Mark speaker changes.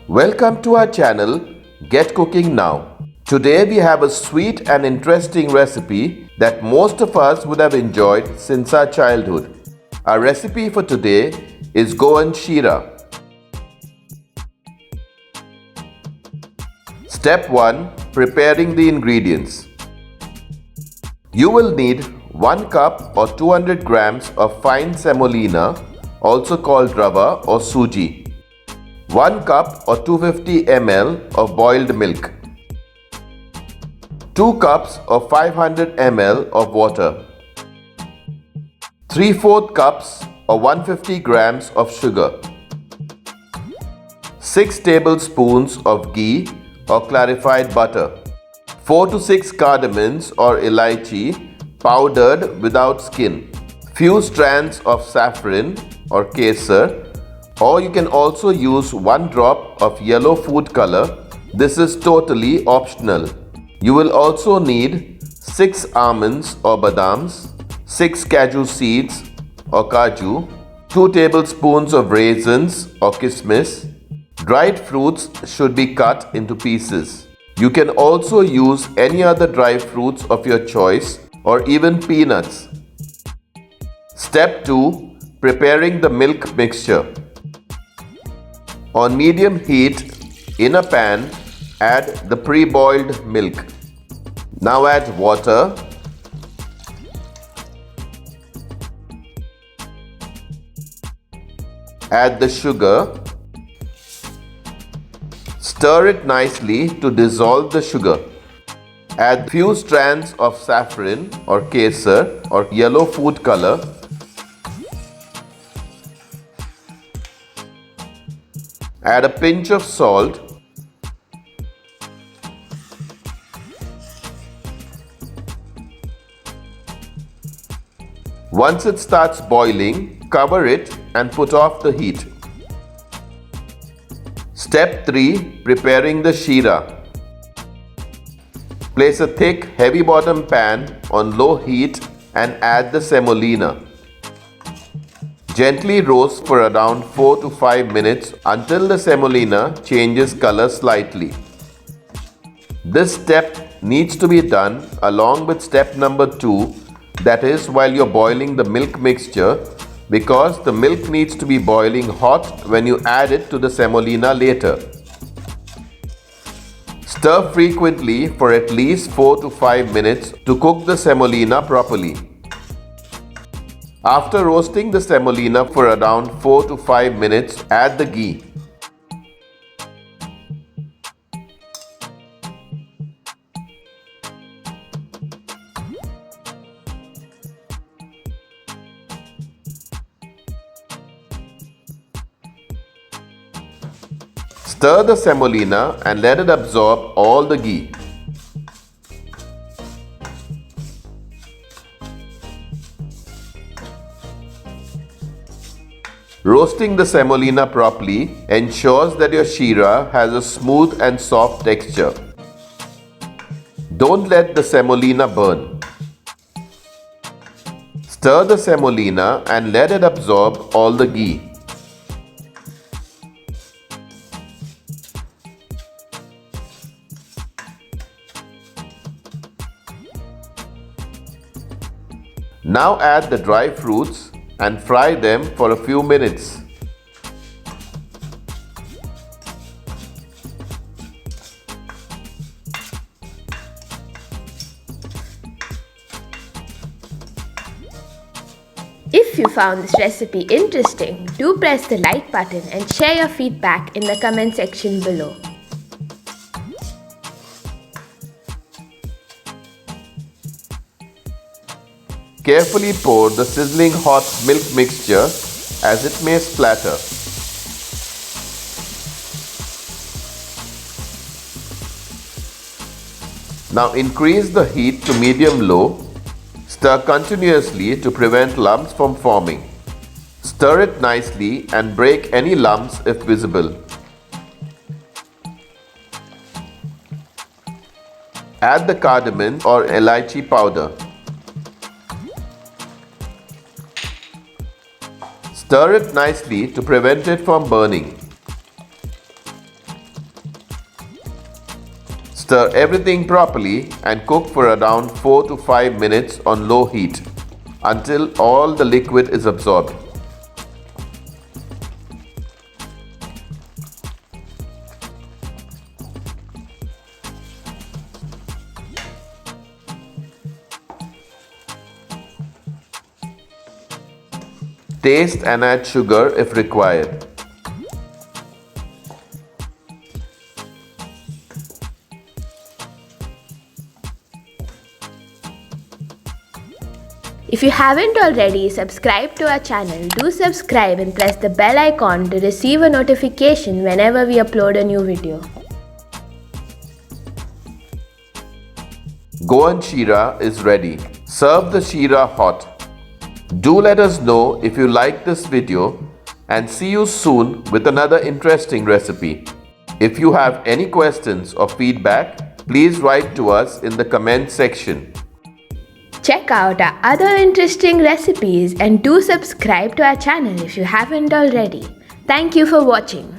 Speaker 1: Welcome to our channel, Get Cooking Now. Today we have a sweet and interesting recipe that most of us would have enjoyed since our childhood. Our recipe for today is Goan Sheera. Step 1. Preparing the ingredients. You will need 1 cup or 200 grams of fine semolina, also called Rava or Sooji. 1 cup or 250 ml of boiled milk. 2 cups or 500 ml of water. 3/4 cups or 150 grams of sugar. 6 tablespoons of ghee or clarified butter. 4 to 6 cardamoms or Elaichi powdered without skin. Few strands of saffron or Kesar, or you can also use 1 drop of yellow food color. This is totally optional. You will also need 6 almonds or badams, 6 cashew seeds or kaju, 2 tablespoons of raisins or kismis. Dried fruits should be cut into pieces. You can also use any other dry fruits of your choice or even peanuts. Step 2. Preparing the milk mixture. On medium heat, in a pan, add the pre-boiled milk. Now add water, add the sugar, stir it nicely to dissolve the sugar. Add few strands of saffron or kesar or yellow food color. Add a pinch of salt. Once it starts boiling, cover it and put off the heat. Step 3. Preparing the sheera. Place a thick, heavy bottom pan on low heat and add the semolina. Gently roast for around 4 to 5 minutes until the semolina changes color slightly. This step needs to be done along with step number 2, that is while you're boiling the milk mixture, because the milk needs to be boiling hot when you add it to the semolina later. Stir frequently for at least 4 to 5 minutes to cook the semolina properly. After roasting the semolina for around 4 to 5 minutes, add the ghee. Stir the semolina and let it absorb all the ghee. Roasting the semolina properly ensures that your sheera has a smooth and soft texture. Don't let the semolina burn. Stir the semolina and let it absorb all the ghee. Now add the dry fruits and fry them for a few minutes.
Speaker 2: If you found this recipe interesting, do press the like button and share your feedback in the comment section below.
Speaker 1: Carefully pour the sizzling hot milk mixture as it may splatter. Now increase the heat to medium-low. Stir continuously to prevent lumps from forming. Stir it nicely and break any lumps if visible. Add the cardamom or Elaichi powder. Stir it nicely to prevent it from burning. Stir everything properly and cook for around 4 to 5 minutes on low heat until all the liquid is absorbed. Taste and add sugar if required.
Speaker 2: If you haven't already subscribed to our channel, do subscribe and press the bell icon to receive a notification whenever we upload a new video.
Speaker 1: Goan Sheera is ready. Serve the Sheera hot. Do let us know if you like this video and see you soon with another interesting recipe. If you have any questions or feedback, please write to us in the comment section.
Speaker 2: Check out our other interesting recipes and do subscribe to our channel if you haven't already. Thank you for watching.